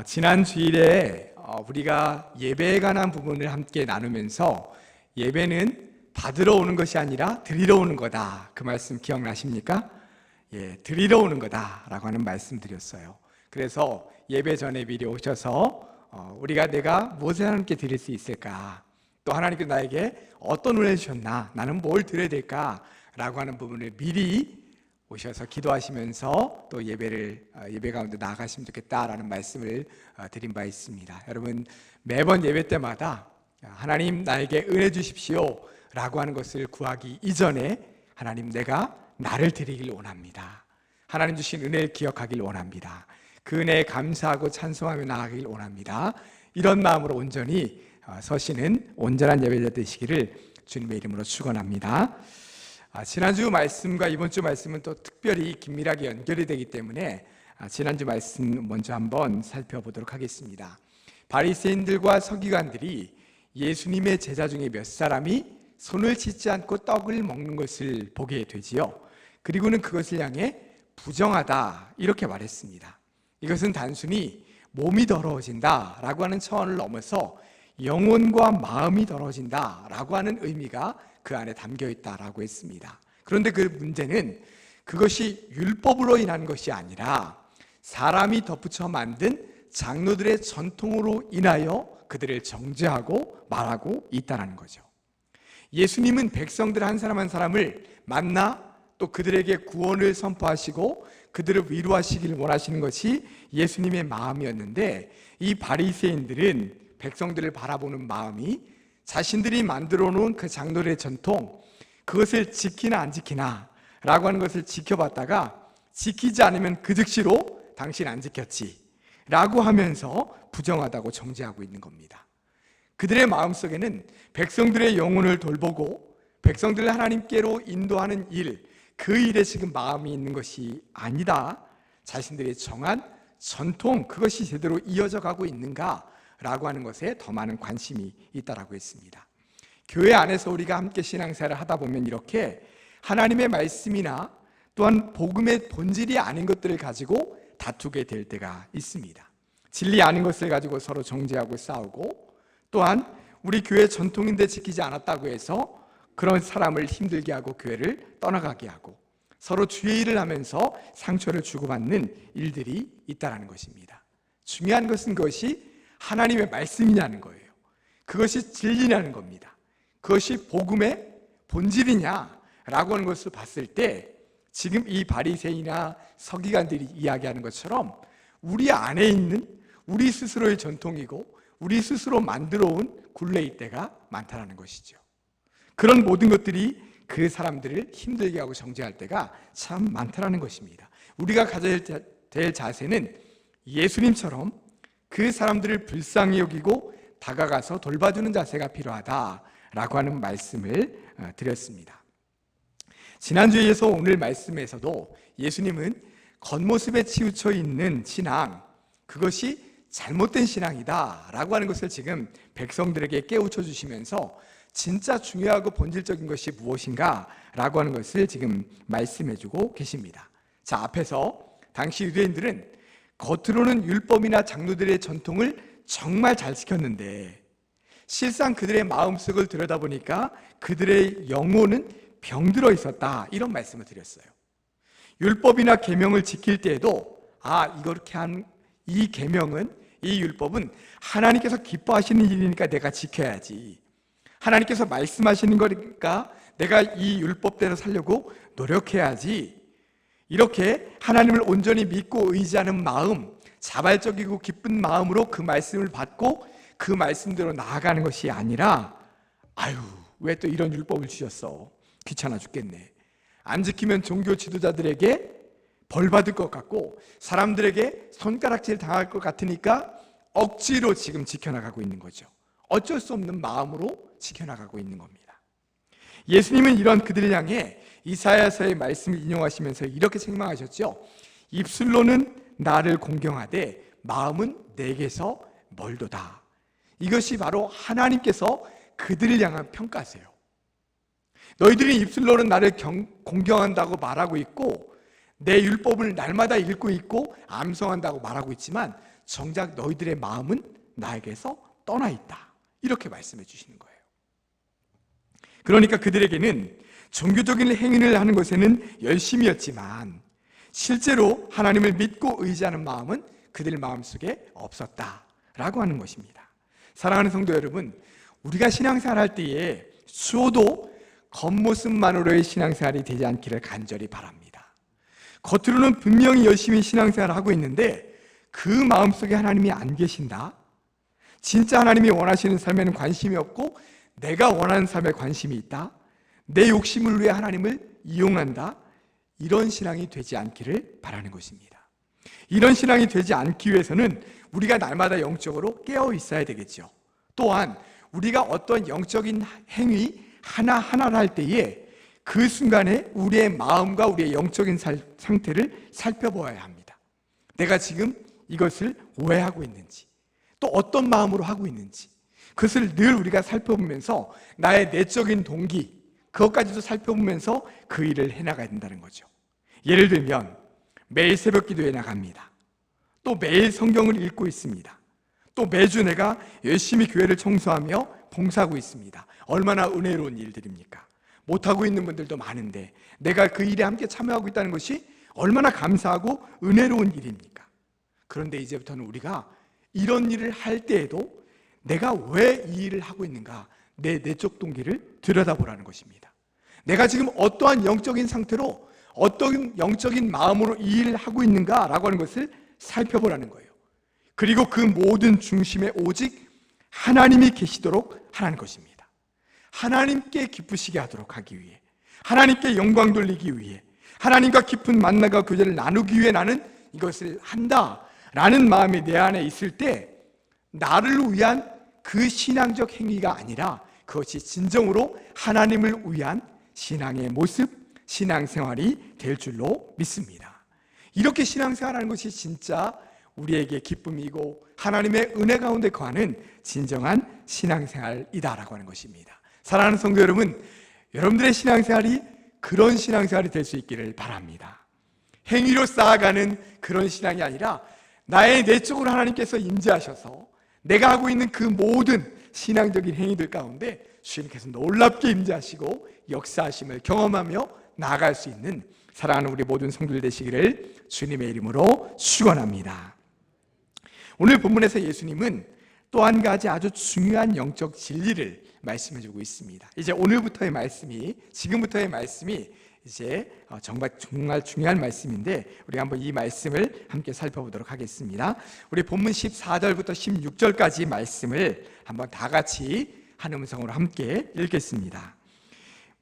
지난 주일에 우리가 예배에 관한 부분을 함께 나누면서 예배는 받으러 오는 것이 아니라 드리러 오는 거다. 그 말씀 기억나십니까? 예, 드리러 오는 거다라고 하는 말씀 드렸어요. 그래서 예배 전에 미리 오셔서 우리가 내가 무엇을 하나님께 드릴 수 있을까? 또 하나님께서 나에게 어떤 은혜를 주셨나? 나는 뭘 드려야 될까? 라고 하는 부분을 미리 오셔서 기도하시면서 또 예배 가운데 나아가시면 좋겠다라는 말씀을 드린 바 있습니다. 여러분, 매번 예배 때마다 하나님 나에게 은혜 주십시오 라고 하는 것을 구하기 이전에 하나님 내가 나를 드리길 원합니다. 하나님 주신 은혜를 기억하길 원합니다. 그 은혜에 감사하고 찬송하며 나아가길 원합니다. 이런 마음으로 온전히 서시는 온전한 예배자 되시기를 주님의 이름으로 축원합니다. 지난주 말씀과 이번 주 말씀은 또 특별히 긴밀하게 연결이 되기 때문에 지난주 말씀 먼저 한번 살펴보도록 하겠습니다. 바리새인들과 서기관들이 예수님의 제자 중에 몇 사람이 손을 씻지 않고 떡을 먹는 것을 보게 되지요. 그리고는 그것을 향해 부정하다 이렇게 말했습니다. 이것은 단순히 몸이 더러워진다라고 하는 차원을 넘어서 영혼과 마음이 더러워진다라고 하는 의미가 그 안에 담겨 있다라고 했습니다. 그런데 그 문제는 그것이 율법으로 인한 것이 아니라 사람이 덧붙여 만든 장로들의 전통으로 인하여 그들을 정죄하고 말하고 있다는 거죠. 예수님은 백성들 한 사람 한 사람을 만나 또 그들에게 구원을 선포하시고 그들을 위로하시기를 원하시는 것이 예수님의 마음이었는데, 이 바리새인들은 백성들을 바라보는 마음이 자신들이 만들어 놓은 그 장로들의 전통, 그것을 지키나 안 지키나 라고 하는 것을 지켜봤다가 지키지 않으면 그 즉시로 당신 안 지켰지 라고 하면서 부정하다고 정죄하고 있는 겁니다. 그들의 마음속에는 백성들의 영혼을 돌보고 백성들을 하나님께로 인도하는 일, 그 일에 지금 마음이 있는 것이 아니다. 자신들이 정한 전통, 그것이 제대로 이어져 가고 있는가 라고 하는 것에 더 많은 관심이 있다라고 했습니다. 교회 안에서 우리가 함께 신앙생활을 하다 보면 이렇게 하나님의 말씀이나 또한 복음의 본질이 아닌 것들을 가지고 다투게 될 때가 있습니다. 진리 아닌 것을 가지고 서로 정죄하고 싸우고, 또한 우리 교회 전통인데 지키지 않았다고 해서 그런 사람을 힘들게 하고 교회를 떠나가게 하고 서로 주의 일을 하면서 상처를 주고받는 일들이 있다는 것입니다. 중요한 것은 그것이 하나님의 말씀이냐는 거예요. 그것이 진리냐는 겁니다. 그것이 복음의 본질이냐라고 하는 것을 봤을 때 지금 이 바리새인이나 서기관들이 이야기하는 것처럼 우리 안에 있는 우리 스스로의 전통이고 우리 스스로 만들어 온 굴레일 때가 많다는 것이죠. 그런 모든 것들이 그 사람들을 힘들게 하고 정죄할 때가 참 많다는 것입니다. 우리가 가져야 될 자세는 예수님처럼 그 사람들을 불쌍히 여기고 다가가서 돌봐주는 자세가 필요하다라고 하는 말씀을 드렸습니다. 지난주에 이어서 오늘 말씀에서도 예수님은 겉모습에 치우쳐 있는 신앙, 그것이 잘못된 신앙이다라고 하는 것을 지금 백성들에게 깨우쳐 주시면서 진짜 중요하고 본질적인 것이 무엇인가라고 하는 것을 지금 말씀해 주고 계십니다. 자, 앞에서 당시 유대인들은 겉으로는 율법이나 장로들의 전통을 정말 잘 지켰는데 실상 그들의 마음속을 들여다보니까 그들의 영혼은 병들어 있었다, 이런 말씀을 드렸어요. 율법이나 계명을 지킬 때에도 이렇게 한 이 계명은, 이 율법은 하나님께서 기뻐하시는 일이니까 내가 지켜야지, 하나님께서 말씀하시는 거니까 내가 이 율법대로 살려고 노력해야지, 이렇게 하나님을 온전히 믿고 의지하는 마음, 자발적이고 기쁜 마음으로 그 말씀을 받고 그 말씀대로 나아가는 것이 아니라 왜 또 이런 율법을 주셨어, 귀찮아 죽겠네, 안 지키면 종교 지도자들에게 벌 받을 것 같고 사람들에게 손가락질 당할 것 같으니까 억지로 지금 지켜나가고 있는 거죠. 어쩔 수 없는 마음으로 지켜나가고 있는 겁니다. 예수님은 이런 그들을 향해 이사야서의 말씀을 인용하시면서 이렇게 책망하셨죠. 입술로는 나를 공경하되 마음은 내게서 멀도다. 이것이 바로 하나님께서 그들을 향한 평가세요. 너희들이 입술로는 나를 공경한다고 말하고 있고 내 율법을 날마다 읽고 있고 암송한다고 말하고 있지만 정작 너희들의 마음은 나에게서 떠나 있다. 이렇게 말씀해 주시는 거예요. 그러니까 그들에게는 종교적인 행위를 하는 것에는 열심이었지만 실제로 하나님을 믿고 의지하는 마음은 그들 마음속에 없었다라고 하는 것입니다. 사랑하는 성도 여러분, 우리가 신앙생활 할 때에 수호도 겉모습만으로의 신앙생활이 되지 않기를 간절히 바랍니다. 겉으로는 분명히 열심히 신앙생활을 하고 있는데 그 마음속에 하나님이 안 계신다? 진짜 하나님이 원하시는 삶에는 관심이 없고 내가 원하는 삶에 관심이 있다? 내 욕심을 위해 하나님을 이용한다? 이런 신앙이 되지 않기를 바라는 것입니다. 이런 신앙이 되지 않기 위해서는 우리가 날마다 영적으로 깨어 있어야 되겠죠. 또한 우리가 어떤 영적인 행위 하나하나를 할 때에 그 순간에 우리의 마음과 우리의 영적인 상태를 살펴보아야 합니다. 내가 지금 이것을 오해하고 있는지, 또 어떤 마음으로 하고 있는지, 그것을 늘 우리가 살펴보면서 나의 내적인 동기, 그것까지도 살펴보면서 그 일을 해나가야 된다는 거죠. 예를 들면 매일 새벽 기도에 나갑니다. 또 매일 성경을 읽고 있습니다. 또 매주 내가 열심히 교회를 청소하며 봉사하고 있습니다. 얼마나 은혜로운 일들입니까? 못하고 있는 분들도 많은데 내가 그 일에 함께 참여하고 있다는 것이 얼마나 감사하고 은혜로운 일입니까? 그런데 이제부터는 우리가 이런 일을 할 때에도 내가 왜 이 일을 하고 있는가, 내 내적 동기를 들여다보라는 것입니다. 내가 지금 어떠한 영적인 상태로 어떤 영적인 마음으로 이 일을 하고 있는가라고 하는 것을 살펴보라는 거예요. 그리고 그 모든 중심에 오직 하나님이 계시도록 하라는 것입니다. 하나님께 기쁘시게 하도록 하기 위해, 하나님께 영광 돌리기 위해, 하나님과 깊은 만남과 교제를 나누기 위해 나는 이것을 한다라는 마음이 내 안에 있을 때 나를 위한 그 신앙적 행위가 아니라 그것이 진정으로 하나님을 위한 신앙의 모습, 신앙생활이 될 줄로 믿습니다. 이렇게 신앙생활하는 것이 진짜 우리에게 기쁨이고 하나님의 은혜 가운데 거하는 진정한 신앙생활이다라고 하는 것입니다. 사랑하는 성도 여러분, 여러분들의 신앙생활이 그런 신앙생활이 될 수 있기를 바랍니다. 행위로 쌓아가는 그런 신앙이 아니라 나의 내적으로 하나님께서 임재하셔서 내가 하고 있는 그 모든 신앙적인 행위들 가운데 주님께서 놀랍게 임재하시고 역사하심을 경험하며 나아갈 수 있는 사랑하는 우리 모든 성도들 되시기를 주님의 이름으로 축원합니다. 오늘 본문에서 예수님은 또 한 가지 아주 중요한 영적 진리를 말씀해주고 있습니다. 이제 오늘부터의 말씀이, 지금부터의 말씀이 이제 정말 중요한 말씀인데 우리가 한번 이 말씀을 함께 살펴보도록 하겠습니다. 우리 본문 14절부터 16절까지 말씀을 한번 다 같이 한 음성으로 함께 읽겠습니다.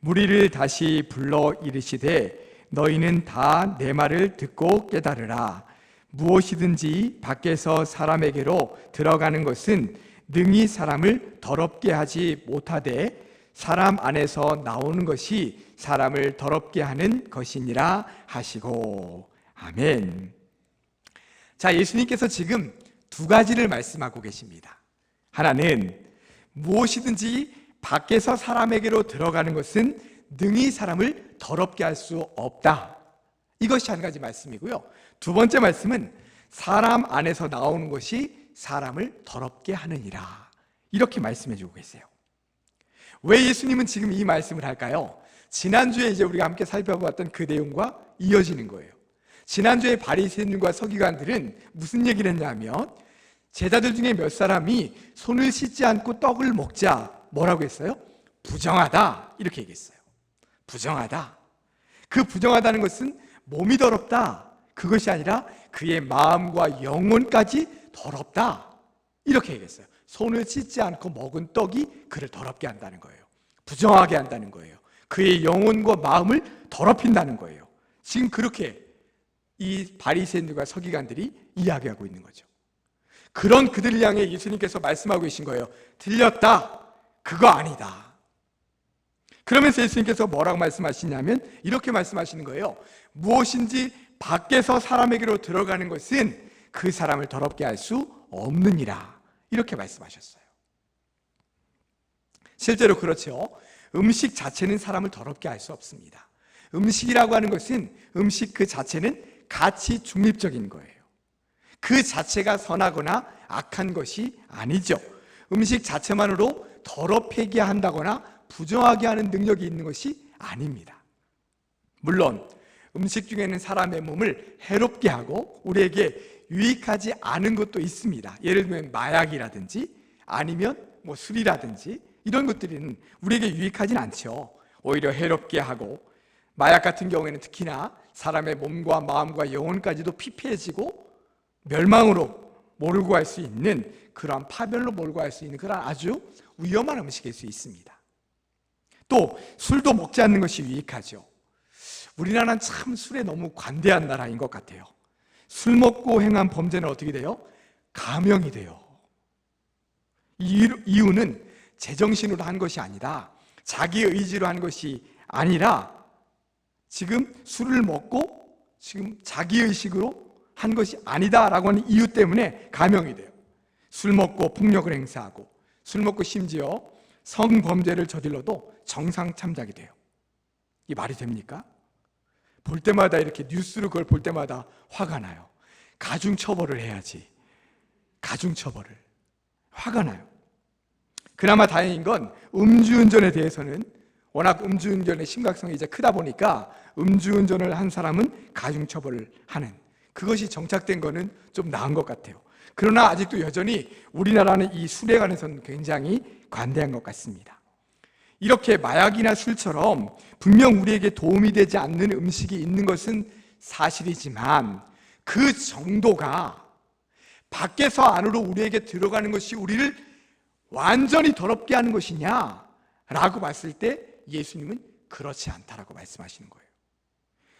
무리를 다시 불러 이르시되 너희는 다 내 말을 듣고 깨달으라. 무엇이든지 밖에서 사람에게로 들어가는 것은 능히 사람을 더럽게 하지 못하되 사람 안에서 나오는 것이 사람을 더럽게 하는 것이니라 하시고. 아멘. 자, 예수님께서 지금 두 가지를 말씀하고 계십니다. 하나는 무엇이든지 밖에서 사람에게로 들어가는 것은 능히 사람을 더럽게 할 수 없다. 이것이 한 가지 말씀이고요. 두 번째 말씀은 사람 안에서 나오는 것이 사람을 더럽게 하느니라. 이렇게 말씀해 주고 계세요. 왜 예수님은 지금 이 말씀을 할까요? 지난주에 이제 우리가 함께 살펴보았던 그 내용과 이어지는 거예요. 지난주에 바리새인과 서기관들은 무슨 얘기를 했냐면 제자들 중에 몇 사람이 손을 씻지 않고 떡을 먹자 뭐라고 했어요? 부정하다 이렇게 얘기했어요. 부정하다. 그 부정하다는 것은 몸이 더럽다 그것이 아니라 그의 마음과 영혼까지 더럽다 이렇게 얘기했어요. 손을 씻지 않고 먹은 떡이 그를 더럽게 한다는 거예요. 부정하게 한다는 거예요. 그의 영혼과 마음을 더럽힌다는 거예요. 지금 그렇게 이 바리새인들과 서기관들이 이야기하고 있는 거죠. 그런 그들을 향해 예수님께서 말씀하고 계신 거예요. 틀렸다. 그거 아니다. 그러면서 예수님께서 뭐라고 말씀하시냐면 이렇게 말씀하시는 거예요. 무엇인지 밖에서 사람에게로 들어가는 것은 그 사람을 더럽게 할 수 없느니라. 이렇게 말씀하셨어요. 실제로 그렇죠. 음식 자체는 사람을 더럽게 할 수 없습니다. 음식이라고 하는 것은 음식 그 자체는 가치 중립적인 거예요. 그 자체가 선하거나 악한 것이 아니죠. 음식 자체만으로 더럽히게 한다거나 부정하게 하는 능력이 있는 것이 아닙니다. 물론 음식 중에는 사람의 몸을 해롭게 하고 우리에게 유익하지 않은 것도 있습니다. 예를 들면 마약이라든지 아니면 술이라든지 이런 것들은 우리에게 유익하진 않죠. 오히려 해롭게 하고, 마약 같은 경우에는 특히나 사람의 몸과 마음과 영혼까지도 피폐해지고 멸망으로 몰고 갈 수 있는, 그러한 파멸로 몰고 갈 수 있는 그런 아주 위험한 음식일 수 있습니다. 또 술도 먹지 않는 것이 유익하죠. 우리나라는 참 술에 너무 관대한 나라인 것 같아요. 술 먹고 행한 범죄는 어떻게 돼요? 감형이 돼요. 이유는 제정신으로 한 것이 아니라, 자기 의지로 한 것이 아니라, 지금 술을 먹고 지금 자기 의식으로 한 것이 아니다라고 하는 이유 때문에 감형이 돼요. 술 먹고 폭력을 행사하고, 술 먹고 심지어 성범죄를 저질러도 정상 참작이 돼요. 이 말이 됩니까? 볼 때마다, 이렇게 뉴스를 그걸 볼 때마다 화가 나요. 가중처벌을 해야지. 가중처벌을. 화가 나요. 그나마 다행인 건 음주운전에 대해서는 워낙 음주운전의 심각성이 이제 크다 보니까 음주운전을 한 사람은 가중처벌을 하는, 그것이 정착된 거는 좀 나은 것 같아요. 그러나 아직도 여전히 우리나라는 이 술에 관해서는 굉장히 관대한 것 같습니다. 이렇게 마약이나 술처럼 분명 우리에게 도움이 되지 않는 음식이 있는 것은 사실이지만, 그 정도가 밖에서 안으로 우리에게 들어가는 것이 우리를 완전히 더럽게 하는 것이냐 라고 봤을 때 예수님은 그렇지 않다라고 말씀하시는 거예요.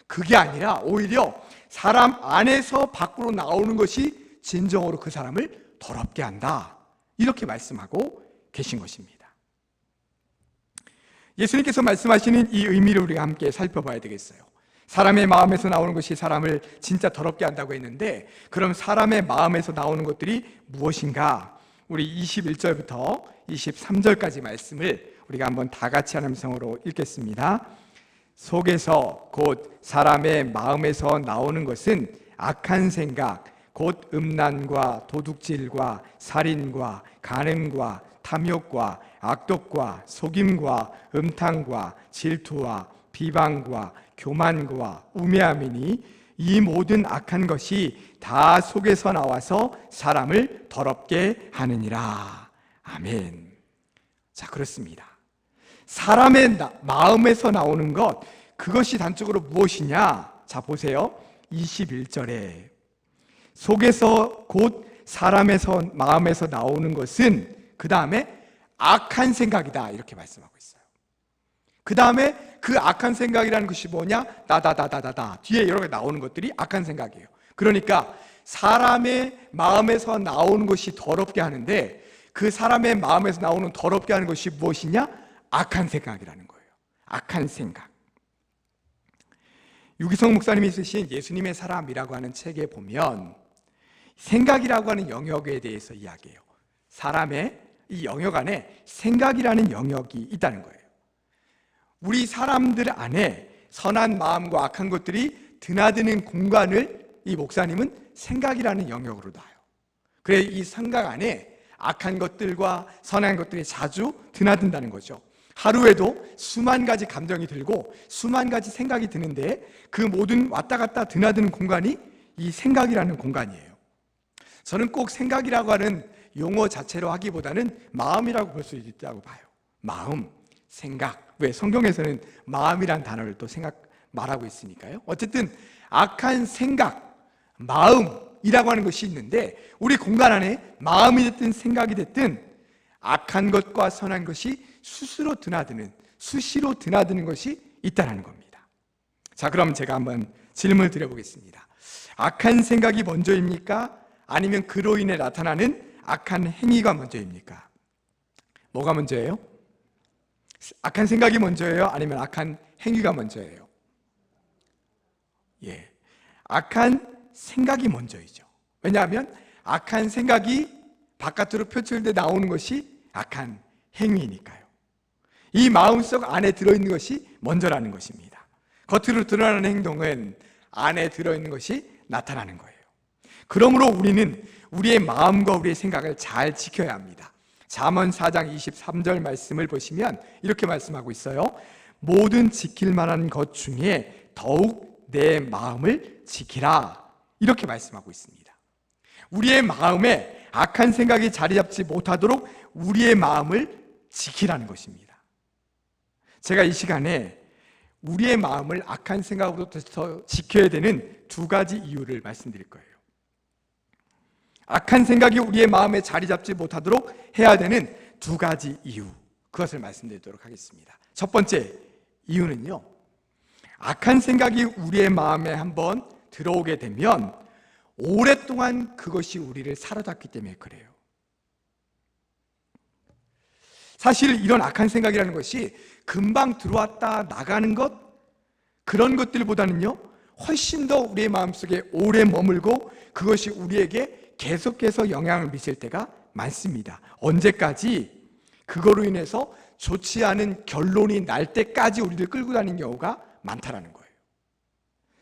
그게 아니라 오히려 사람 안에서 밖으로 나오는 것이 진정으로 그 사람을 더럽게 한다, 이렇게 말씀하고 계신 것입니다. 예수님께서 말씀하시는 이 의미를 우리가 함께 살펴봐야 되겠어요. 사람의 마음에서 나오는 것이 사람을 진짜 더럽게 한다고 했는데, 그럼 사람의 마음에서 나오는 것들이 무엇인가? 우리 21절부터 23절까지 말씀을 우리가 한번 다 같이 한 음성으로 읽겠습니다. 속에서 곧 사람의 마음에서 나오는 것은 악한 생각, 곧 음란과 도둑질과 살인과 간음과 탐욕과 악독과 속임과 음탕과 질투와 비방과 교만과 우매함이니 이 모든 악한 것이 다 속에서 나와서 사람을 더럽게 하느니라. 아멘. 자, 그렇습니다. 사람의 마음에서 나오는 것, 그것이 단적으로 무엇이냐? 자, 보세요. 21절에 속에서 곧 사람에서 마음에서 나오는 것은, 그 다음에 악한 생각이다, 이렇게 말씀하고 있어요. 그 다음에 그 악한 생각이라는 것이 뭐냐? 다다다다다다 뒤에 여러 개 나오는 것들이 악한 생각이에요. 그러니까 사람의 마음에서 나오는 것이 더럽게 하는데, 그 사람의 마음에서 나오는 더럽게 하는 것이 무엇이냐? 악한 생각이라는 거예요. 악한 생각. 유기성 목사님이 쓰신 예수님의 사람이라고 하는 책에 보면 생각이라고 하는 영역에 대해서 이야기해요. 사람의 이 영역 안에 생각이라는 영역이 있다는 거예요. 우리 사람들 안에 선한 마음과 악한 것들이 드나드는 공간을 이 목사님은 생각이라는 영역으로 놔요. 그래, 이 생각 안에 악한 것들과 선한 것들이 자주 드나든다는 거죠. 하루에도 수만 가지 감정이 들고 수만 가지 생각이 드는데, 그 모든 왔다 갔다 드나드는 공간이 이 생각이라는 공간이에요. 저는 꼭 생각이라고 하는 용어 자체로 하기보다는 마음이라고 볼 수 있다고 봐요. 마음, 생각. 왜? 성경에서는 마음이란 단어를 또 말하고 있으니까요. 어쨌든 악한 생각, 마음이라고 하는 것이 있는데, 우리 공간 안에 마음이 됐든 생각이 됐든 악한 것과 선한 것이 수시로 드나드는 것이 있다는 겁니다. 자, 그럼 제가 한번 질문을 드려보겠습니다. 악한 생각이 먼저입니까? 아니면 그로 인해 나타나는 악한 행위가 먼저입니까? 뭐가 먼저예요? 악한 생각이 먼저예요? 아니면 악한 행위가 먼저예요? 예, 악한 생각이 먼저이죠. 왜냐하면 악한 생각이 바깥으로 표출돼 나오는 것이 악한 행위니까요. 이 마음속 안에 들어있는 것이 먼저라는 것입니다. 겉으로 드러나는 행동은 안에 들어있는 것이 나타나는 거예요. 그러므로 우리는 우리의 마음과 우리의 생각을 잘 지켜야 합니다. 잠언 4장 23절 말씀을 보시면 이렇게 말씀하고 있어요. 모든 지킬 만한 것 중에 더욱 내 마음을 지키라, 이렇게 말씀하고 있습니다. 우리의 마음에 악한 생각이 자리 잡지 못하도록 우리의 마음을 지키라는 것입니다. 제가 이 시간에 우리의 마음을 악한 생각으로부터 지켜야 되는 두 가지 이유를 말씀드릴 거예요. 악한 생각이 우리의 마음에 자리 잡지 못하도록 해야 되는 두 가지 이유, 그것을 말씀드리도록 하겠습니다. 첫 번째 이유는요, 악한 생각이 우리의 마음에 한번 들어오게 되면 오랫동안 그것이 우리를 사로잡기 때문에 그래요. 사실 이런 악한 생각이라는 것이 금방 들어왔다 나가는 것, 그런 것들보다는요 훨씬 더 우리의 마음속에 오래 머물고 그것이 우리에게 계속해서 영향을 미칠 때가 많습니다. 언제까지? 그거로 인해서 좋지 않은 결론이 날 때까지 우리를 끌고 다니는 경우가 많다라는 거예요.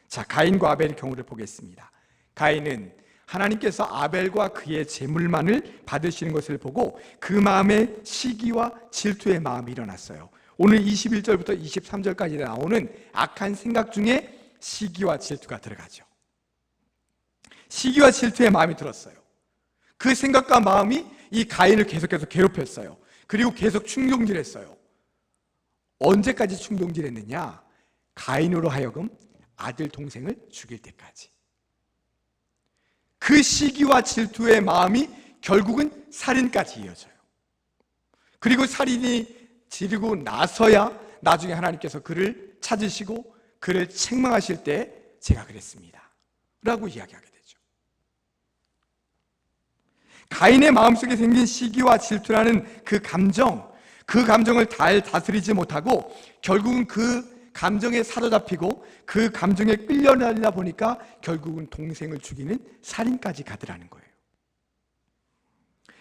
자, 가인과 아벨의 경우를 보겠습니다. 가인은 하나님께서 아벨과 그의 제물만을 받으시는 것을 보고 그 마음에 시기와 질투의 마음이 일어났어요. 오늘 21절부터 23절까지 나오는 악한 생각 중에 시기와 질투가 들어가죠. 시기와 질투의 마음이 들었어요. 그 생각과 마음이 이 가인을 계속해서 괴롭혔어요. 그리고 계속 충동질했어요. 언제까지 충동질했느냐? 가인으로 하여금 아들 동생을 죽일 때까지. 그 시기와 질투의 마음이 결국은 살인까지 이어져요. 그리고 살인이 지르고 나서야 나중에 하나님께서 그를 찾으시고 그를 책망하실 때 제가 그랬습니다 라고 이야기하게 되죠. 가인의 마음속에 생긴 시기와 질투라는 그 감정을 잘 다스리지 못하고 결국은 그 감정에 사로잡히고 그 감정에 끌려다니다 보니까 결국은 동생을 죽이는 살인까지 가더라는 거예요.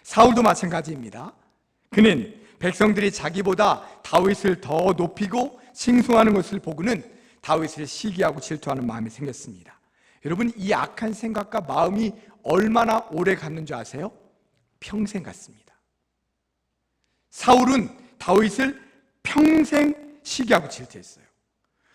사울도 마찬가지입니다. 그는 백성들이 자기보다 다윗을 더 높이고 칭송하는 것을 보고는 다윗을 시기하고 질투하는 마음이 생겼습니다. 여러분, 이 악한 생각과 마음이 얼마나 오래 갔는 줄 아세요? 평생 갔습니다. 사울은 다윗을 평생 시기하고 질투했어요.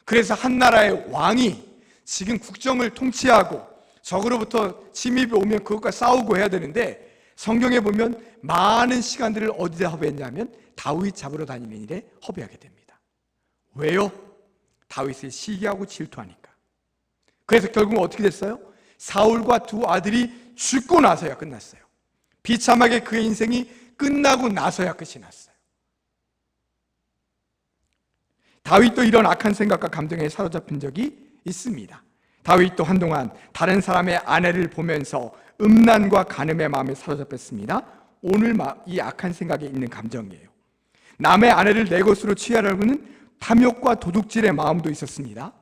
그래서 한 나라의 왕이 지금 국정을 통치하고 적으로부터 침입이 오면 그것과 싸우고 해야 되는데 성경에 보면 많은 시간들을 어디다 허비했냐면 다윗 잡으러 다니는 일에 허비하게 됩니다. 왜요? 다윗을 시기하고 질투하니까. 그래서 결국은 어떻게 됐어요? 사울과 두 아들이 죽고 나서야 끝났어요. 비참하게 그의 인생이 끝나고 나서야 끝이 났어요. 다윗도 이런 악한 생각과 감정에 사로잡힌 적이 있습니다. 다윗도 한동안 다른 사람의 아내를 보면서 음란과 간음의 마음에 사로잡혔습니다. 오늘 이 악한 생각에 있는 감정이에요. 남의 아내를 내 것으로 취하려고는 탐욕과 도둑질의 마음도 있었습니다.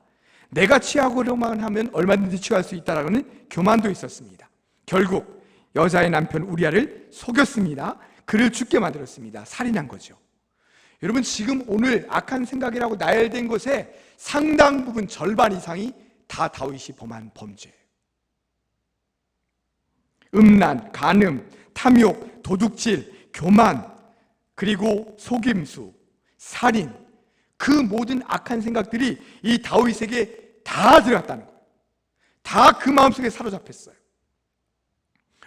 내가 취하고만 하면 얼마든지 취할 수 있다라고는 교만도 있었습니다. 결국 여자의 남편 우리아를 속였습니다. 그를 죽게 만들었습니다. 살인한 거죠. 여러분, 지금 오늘 악한 생각이라고 나열된 것의 상당 부분, 절반 이상이 다 다윗이 범한 범죄예요. 음란, 간음, 탐욕, 도둑질, 교만, 그리고 속임수, 살인, 그 모든 악한 생각들이 이 다윗에게 다 들어갔다는 거예요. 다 그 마음속에 사로잡혔어요.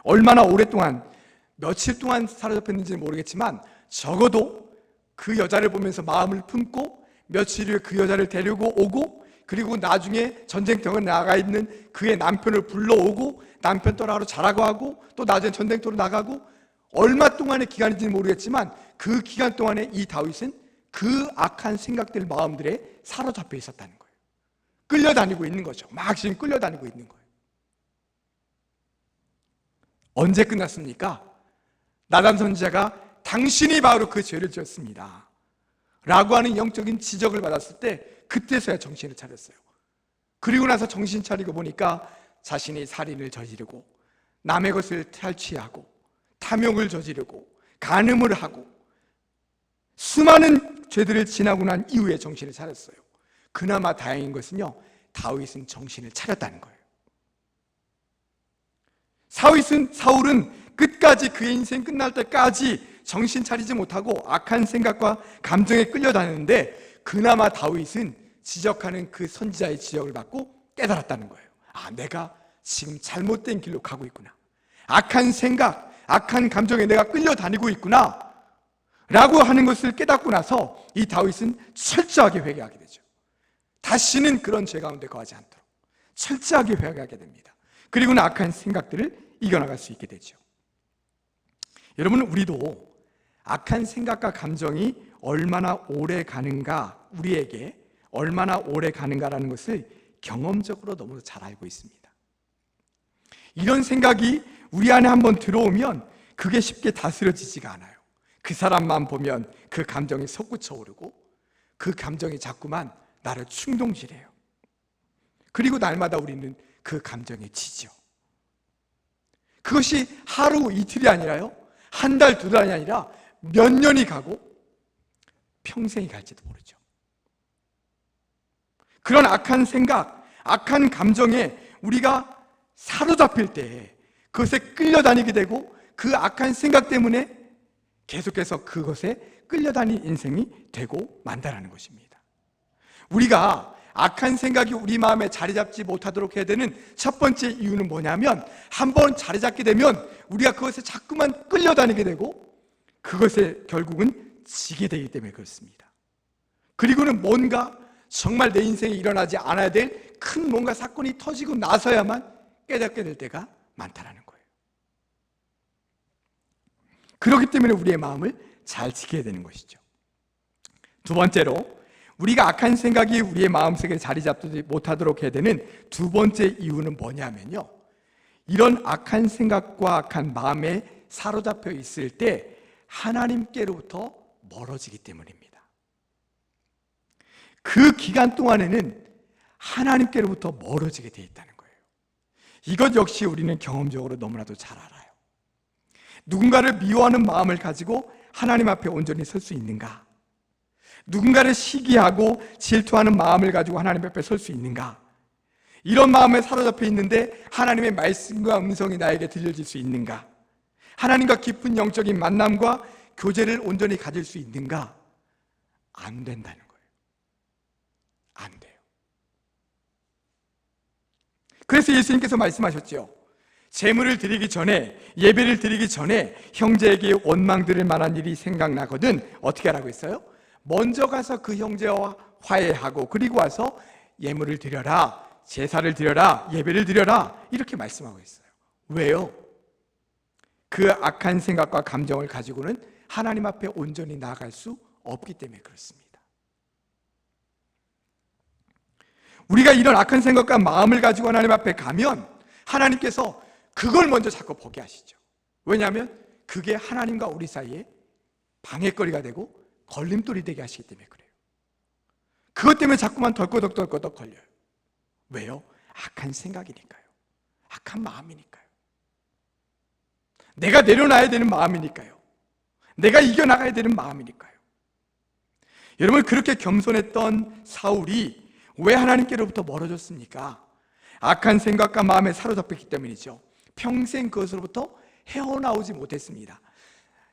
얼마나 오랫동안, 며칠 동안 사로잡혔는지는 모르겠지만 적어도 그 여자를 보면서 마음을 품고 며칠 후에 그 여자를 데리고 오고 그리고 나중에 전쟁터에 나가 있는 그의 남편을 불러오고 남편 떠나러 자라고 하고 또 나중에 전쟁터로 나가고 얼마 동안의 기간인지는 모르겠지만 그 기간 동안에 이 다윗은 그 악한 생각들, 마음들에 사로잡혀 있었다는 거예요. 끌려다니고 있는 거죠. 막 지금 끌려다니고 있는 거예요. 언제 끝났습니까? 나단 선지자가 당신이 바로 그 죄를 지었습니다 라고 하는 영적인 지적을 받았을 때 그때서야 정신을 차렸어요. 그리고 나서 정신 차리고 보니까 자신이 살인을 저지르고 남의 것을 탈취하고 탐욕을 저지르고 간음을 하고 수많은 죄들을 지나고 난 이후에 정신을 차렸어요. 그나마 다행인 것은요, 다윗은 정신을 차렸다는 거예요. 사울은 끝까지 그의 인생 끝날 때까지 정신 차리지 못하고 악한 생각과 감정에 끌려다녔는데, 그나마 다윗은 지적하는 그 선지자의 지적을 받고 깨달았다는 거예요. 아, 내가 지금 잘못된 길로 가고 있구나, 악한 생각, 악한 감정에 내가 끌려다니고 있구나 라고 하는 것을 깨닫고 나서 이 다윗은 철저하게 회개하게 되죠. 다시는 그런 죄 가운데 거하지 않도록 철저하게 회개하게 됩니다. 그리고는 악한 생각들을 이겨나갈 수 있게 되죠. 여러분, 우리도 악한 생각과 감정이 얼마나 오래 가는가, 우리에게 얼마나 오래 가는가라는 것을 경험적으로 너무 잘 알고 있습니다. 이런 생각이 우리 안에 한번 들어오면 그게 쉽게 다스려지지가 않아요. 그 사람만 보면 그 감정이 솟구쳐 오르고 그 감정이 자꾸만 나를 충동질해요. 그리고 날마다 우리는 그 감정에 지죠. 그것이 하루 이틀이 아니라요, 한 달, 두 달이 아니라 몇 년이 가고 평생이 갈지도 모르죠. 그런 악한 생각, 악한 감정에 우리가 사로잡힐 때 그것에 끌려다니게 되고, 그 악한 생각 때문에 계속해서 그것에 끌려다니는 인생이 되고 만다라는 것입니다. 우리가 악한 생각이 우리 마음에 자리 잡지 못하도록 해야 되는 첫 번째 이유는 뭐냐면, 한번 자리 잡게 되면 우리가 그것에 자꾸만 끌려다니게 되고 그것에 결국은 지게 되기 때문에 그렇습니다. 그리고는 뭔가 정말 내 인생에 일어나지 않아야 될 큰 뭔가 사건이 터지고 나서야만 깨닫게 될 때가 많다라는 거예요. 그렇기 때문에 우리의 마음을 잘 지켜야 되는 것이죠. 두 번째로, 우리가 악한 생각이 우리의 마음속에 자리 잡지 못하도록 해야 되는 두 번째 이유는 뭐냐면요, 이런 악한 생각과 악한 마음에 사로잡혀 있을 때 하나님께로부터 멀어지기 때문입니다. 그 기간 동안에는 하나님께로부터 멀어지게 돼 있다는 거예요. 이것 역시 우리는 경험적으로 너무나도 잘 알아요. 누군가를 미워하는 마음을 가지고 하나님 앞에 온전히 설 수 있는가? 누군가를 시기하고 질투하는 마음을 가지고 하나님 앞에 설 수 있는가? 이런 마음에 사로잡혀 있는데 하나님의 말씀과 음성이 나에게 들려질 수 있는가? 하나님과 깊은 영적인 만남과 교제를 온전히 가질 수 있는가? 안 된다는 거예요. 안 돼요. 그래서 예수님께서 말씀하셨죠. 제물을 드리기 전에, 예배를 드리기 전에 형제에게 원망 드릴 만한 일이 생각나거든 어떻게 하라고 했어요? 먼저 가서 그 형제와 화해하고 그리고 와서 예물을 드려라, 제사를 드려라, 예배를 드려라, 이렇게 말씀하고 있어요. 왜요? 그 악한 생각과 감정을 가지고는 하나님 앞에 온전히 나아갈 수 없기 때문에 그렇습니다. 우리가 이런 악한 생각과 마음을 가지고 하나님 앞에 가면 하나님께서 그걸 먼저 자꾸 보게 하시죠. 왜냐하면 그게 하나님과 우리 사이에 방해거리가 되고 걸림돌이 되게 하시기 때문에 그래요. 그것 때문에 자꾸만 덜꺼덕 걸려요. 왜요? 악한 생각이니까요. 악한 마음이니까요. 내가 내려놔야 되는 마음이니까요. 내가 이겨나가야 되는 마음이니까요. 여러분, 그렇게 겸손했던 사울이 왜 하나님께로부터 멀어졌습니까? 악한 생각과 마음에 사로잡혔기 때문이죠. 평생 그것으로부터 헤어나오지 못했습니다.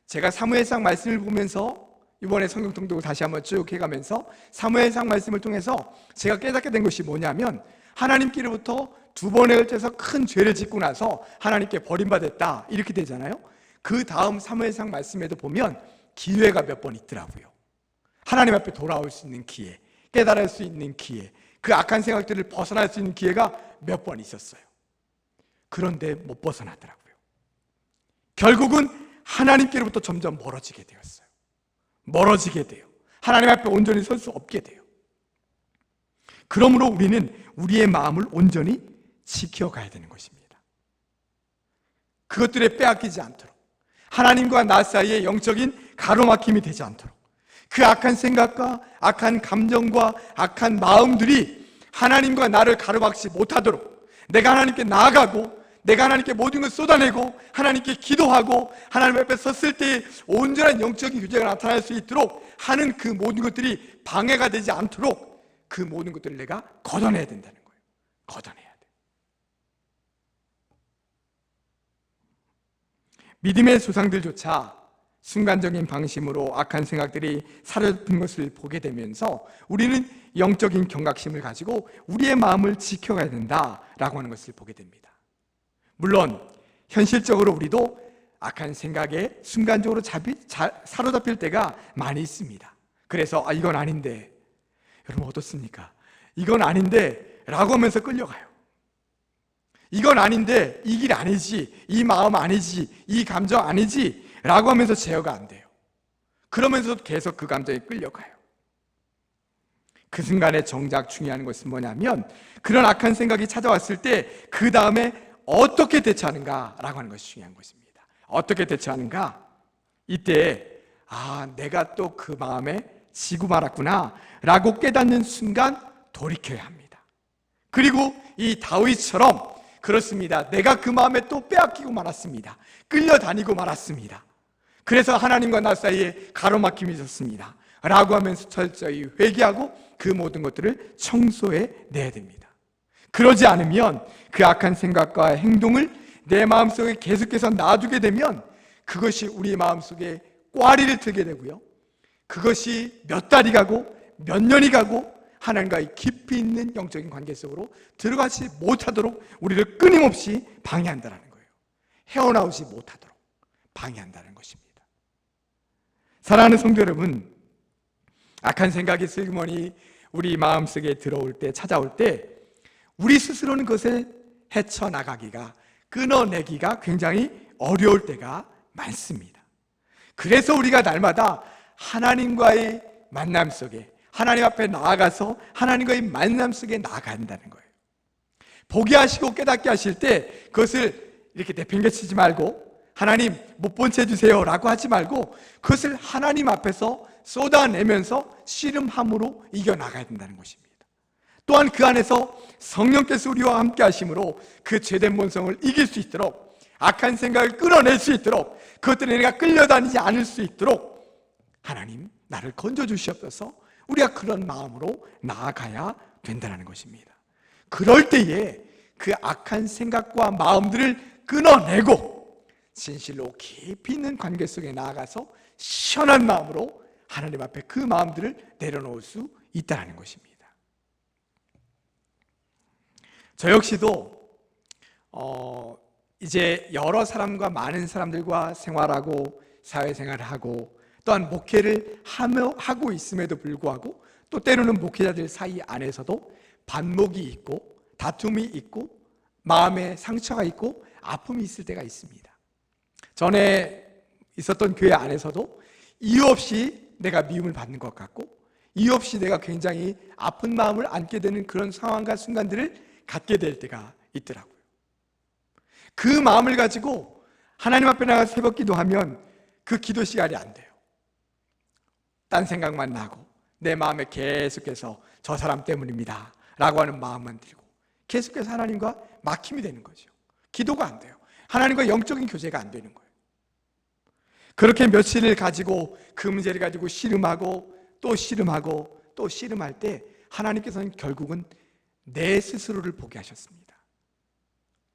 제가 사무엘상 말씀을 보면서 이번에 성경 통독을 다시 한번 쭉 해가면서 사무엘상 말씀을 통해서 제가 깨닫게 된 것이 뭐냐면, 하나님께로부터 두 번에 걸쳐서 큰 죄를 짓고 나서 하나님께 버림받았다 이렇게 되잖아요. 그 다음 사무엘상 말씀에도 보면 기회가 몇 번 있더라고요. 하나님 앞에 돌아올 수 있는 기회, 깨달을 수 있는 기회, 그 악한 생각들을 벗어날 수 있는 기회가 몇 번 있었어요. 그런데 못 벗어나더라고요. 결국은 하나님께로부터 점점 멀어지게 되었어요. 멀어지게 돼요. 하나님 앞에 온전히 설 수 없게 돼요. 그러므로 우리는 우리의 마음을 온전히 지켜가야 되는 것입니다. 그것들에 빼앗기지 않도록, 하나님과 나 사이에 영적인 가로막힘이 되지 않도록, 그 악한 생각과 악한 감정과 악한 마음들이 하나님과 나를 가로막지 못하도록, 내가 하나님께 나아가고 내가 하나님께 모든 것을 쏟아내고 하나님께 기도하고 하나님 앞에 섰을 때 온전한 영적인 교제가 나타날 수 있도록 하는 그 모든 것들이 방해가 되지 않도록 그 모든 것들을 내가 걷어내야 된다는 거예요. 걷어내야 돼. 믿음의 조상들조차 순간적인 방심으로 악한 생각들이 사로잡힌 것을 보게 되면서 우리는 영적인 경각심을 가지고 우리의 마음을 지켜가야 된다라고 하는 것을 보게 됩니다. 물론 현실적으로 우리도 악한 생각에 순간적으로 사로잡힐 때가 많이 있습니다. 그래서 이건 아닌데, 여러분 어떻습니까? 이건 아닌데 라고 하면서 끌려가요. 이건 아닌데, 이 길 아니지, 이 마음 아니지, 이 감정 아니지 라고 하면서 제어가 안 돼요. 그러면서 계속 그 감정에 끌려가요. 그 순간에 정작 중요한 것은 뭐냐면, 그런 악한 생각이 찾아왔을 때 그 다음에 어떻게 대처하는가 라고 하는 것이 중요한 것입니다. 어떻게 대처하는가? 이때 내가 또 그 마음에 지고 말았구나 라고 깨닫는 순간 돌이켜야 합니다. 그리고 이 다윗처럼, 그렇습니다, 내가 그 마음에 또 빼앗기고 말았습니다. 끌려다니고 말았습니다. 그래서 하나님과 나 사이에 가로막힘이 있었습니다 라고 하면서 철저히 회개하고 그 모든 것들을 청소해 내야 됩니다. 그러지 않으면 그 악한 생각과 행동을 내 마음속에 계속해서 놔두게 되면 그것이 우리 마음속에 꽈리를 틀게 되고요, 그것이 몇 달이 가고 몇 년이 가고 하나님과의 깊이 있는 영적인 관계 속으로 들어가지 못하도록 우리를 끊임없이 방해한다는 거예요. 헤어나오지 못하도록 방해한다는 것입니다. 사랑하는 성도 여러분, 악한 생각이 슬그머니 우리 마음속에 들어올 때, 찾아올 때 우리 스스로는 그것을 헤쳐나가기가, 끊어내기가 굉장히 어려울 때가 많습니다. 그래서 우리가 날마다 하나님과의 만남 속에, 하나님 앞에 나아가서 하나님과의 만남 속에 나아간다는 거예요. 보게 하시고 깨닫게 하실 때 그것을 이렇게 내팽개치지 말고, 하나님 못 본 채 해주세요 라고 하지 말고, 그것을 하나님 앞에서 쏟아내면서 씨름함으로 이겨나가야 된다는 것입니다. 또한 그 안에서 성령께서 우리와 함께 하심으로 그 죄된 본성을 이길 수 있도록, 악한 생각을 끌어낼 수 있도록, 그것들에 내가 끌려다니지 않을 수 있도록 하나님 나를 건져주시옵소서, 우리가 그런 마음으로 나아가야 된다는 것입니다. 그럴 때에 그 악한 생각과 마음들을 끊어내고 진실로 깊이 있는 관계 속에 나아가서 시원한 마음으로 하나님 앞에 그 마음들을 내려놓을 수 있다는 것입니다. 저 역시도 이제 여러 사람과, 많은 사람들과 생활하고 사회생활을 하고 또한 목회를 하고 있음에도 불구하고, 또 때로는 목회자들 사이 안에서도 반목이 있고 다툼이 있고 마음에 상처가 있고 아픔이 있을 때가 있습니다. 전에 있었던 교회 안에서도 이유 없이 내가 미움을 받는 것 같고, 이유 없이 내가 굉장히 아픈 마음을 안게 되는 그런 상황과 순간들을 갖게 될 때가 있더라고요. 그 마음을 가지고 하나님 앞에 나가 새벽 기도하면 그 기도 시간이 안 돼요. 딴 생각만 나고 내 마음에 계속해서 저 사람 때문입니다 라고 하는 마음만 들고 계속해서 하나님과 막힘이 되는 거죠. 기도가 안 돼요. 하나님과 영적인 교제가 안 되는 거예요. 그렇게 며칠을 가지고 그 문제를 가지고 씨름하고 또 씨름하고 또 씨름할 때 하나님께서는 결국은 내 스스로를 보게 하셨습니다.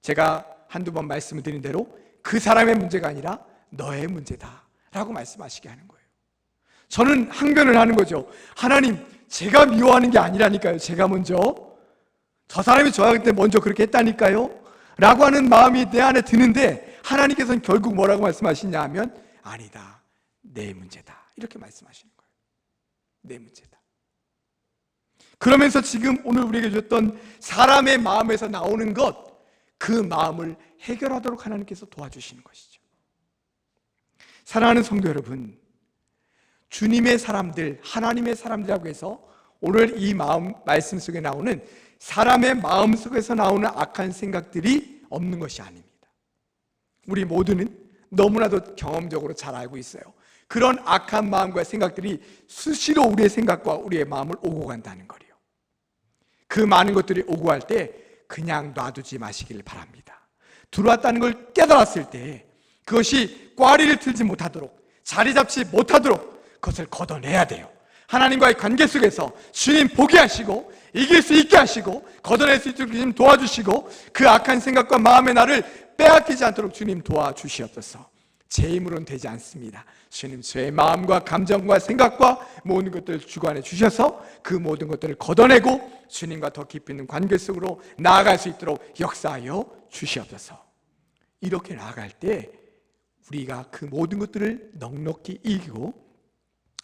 제가 한두 번 말씀을 드린 대로 그 사람의 문제가 아니라 너의 문제다 라고 말씀하시게 하는 거예요. 저는 항변을 하는 거죠. 하나님, 제가 미워하는 게 아니라니까요. 제가 먼저, 저 사람이 저한테 먼저 그렇게 했다니까요 라고 하는 마음이 내 안에 드는데, 하나님께서는 결국 뭐라고 말씀하시냐 하면 아니다, 내 문제다 이렇게 말씀하시는 거예요. 내 문제다. 그러면서 지금 오늘 우리에게 주셨던 사람의 마음에서 나오는 것, 그 마음을 해결하도록 하나님께서 도와주시는 것이죠. 사랑하는 성도 여러분, 주님의 사람들, 하나님의 사람들이라고 해서 오늘 이 말씀 속에 나오는 사람의 마음 속에서 나오는 악한 생각들이 없는 것이 아닙니다. 우리 모두는 너무나도 경험적으로 잘 알고 있어요. 그런 악한 마음과 생각들이 수시로 우리의 생각과 우리의 마음을 오고 간다는 거예요. 그 많은 것들이 오고 갈 때 그냥 놔두지 마시길 바랍니다. 들어왔다는 걸 깨달았을 때 그것이 꽈리를 틀지 못하도록, 자리 잡지 못하도록 그것을 걷어내야 돼요. 하나님과의 관계 속에서 주님 보게 하시고 이길 수 있게 하시고 걷어낼 수 있도록 주님 도와주시고 그 악한 생각과 마음의 나를 빼앗기지 않도록 주님 도와주시옵소서. 제 힘으로는 되지 않습니다. 주님 제 마음과 감정과 생각과 모든 것들을 주관해 주셔서 그 모든 것들을 걷어내고 주님과 더 깊이 있는 관계 속으로 나아갈 수 있도록 역사하여 주시옵소서. 이렇게 나아갈 때 우리가 그 모든 것들을 넉넉히 이기고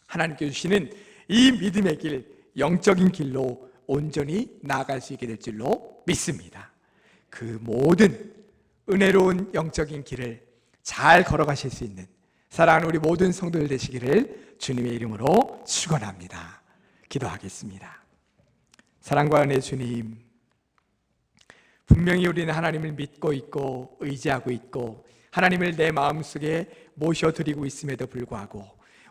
하나님께 주시는 이 믿음의 길, 영적인 길로 온전히 나아갈 수 있게 될 줄로 믿습니다. 그 모든 은혜로운 영적인 길을 잘 걸어가실 수 있는 사랑하는 우리 모든 성도들 되시기를 주님의 이름으로 축원합니다. 기도하겠습니다. 사랑과 은혜 주님, 분명히 우리는 하나님을 믿고 있고 의지하고 있고 하나님을 내 마음속에 모셔드리고 있음에도 불구하고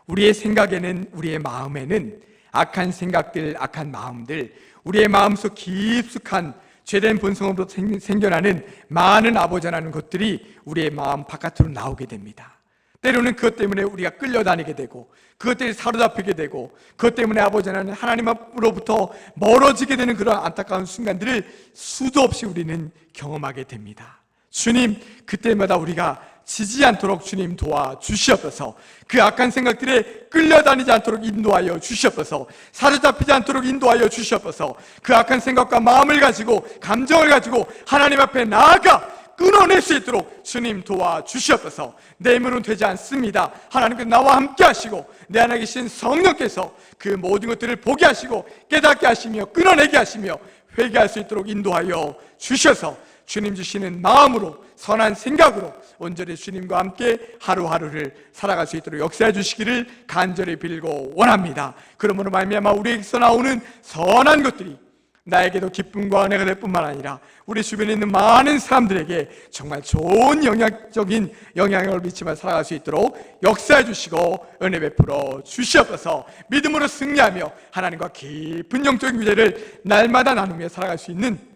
우리의 생각에는, 우리의 마음에는 악한 생각들, 악한 마음들, 우리의 마음속 깊숙한 죄된 본성으로 생겨나는 많은 아버지라는 것들이 우리의 마음 바깥으로 나오게 됩니다. 때로는 그것 때문에 우리가 끌려다니게 되고 그것 때문에 사로잡히게 되고 그것 때문에 아버지는 하나님으로부터 멀어지게 되는 그런 안타까운 순간들을 수도 없이 우리는 경험하게 됩니다. 주님, 그때마다 우리가 지지 않도록 주님 도와주시옵소서. 그 악한 생각들에 끌려다니지 않도록 인도하여 주시옵소서. 사로잡히지 않도록 인도하여 주시옵소서. 그 악한 생각과 마음을 가지고 감정을 가지고 하나님 앞에 나아가 끊어낼 수 있도록 주님 도와주시옵소서. 내 힘으로는 되지 않습니다. 하나님께서 나와 함께 하시고 내 안에 계신 성령께서 그 모든 것들을 보게 하시고 깨닫게 하시며 끊어내게 하시며 회개할 수 있도록 인도하여 주셔서 주님 주시는 마음으로 선한 생각으로 온전히 주님과 함께 하루하루를 살아갈 수 있도록 역사해 주시기를 간절히 빌고 원합니다. 그러므로 말미암아 우리에게서 나오는 선한 것들이 나에게도 기쁨과 은혜가 될 뿐만 아니라 우리 주변에 있는 많은 사람들에게 정말 좋은 영향적인 영향을 미치며 살아갈 수 있도록 역사해 주시고 은혜 베풀어 주시옵소서. 믿음으로 승리하며 하나님과 깊은 영적인 교제를 날마다 나누며 살아갈 수 있는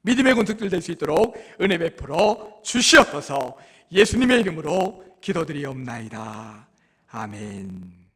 믿음의 군속들 될 수 있도록 은혜 베풀어 주시옵소서. 예수님의 이름으로 기도드리옵나이다. 아멘.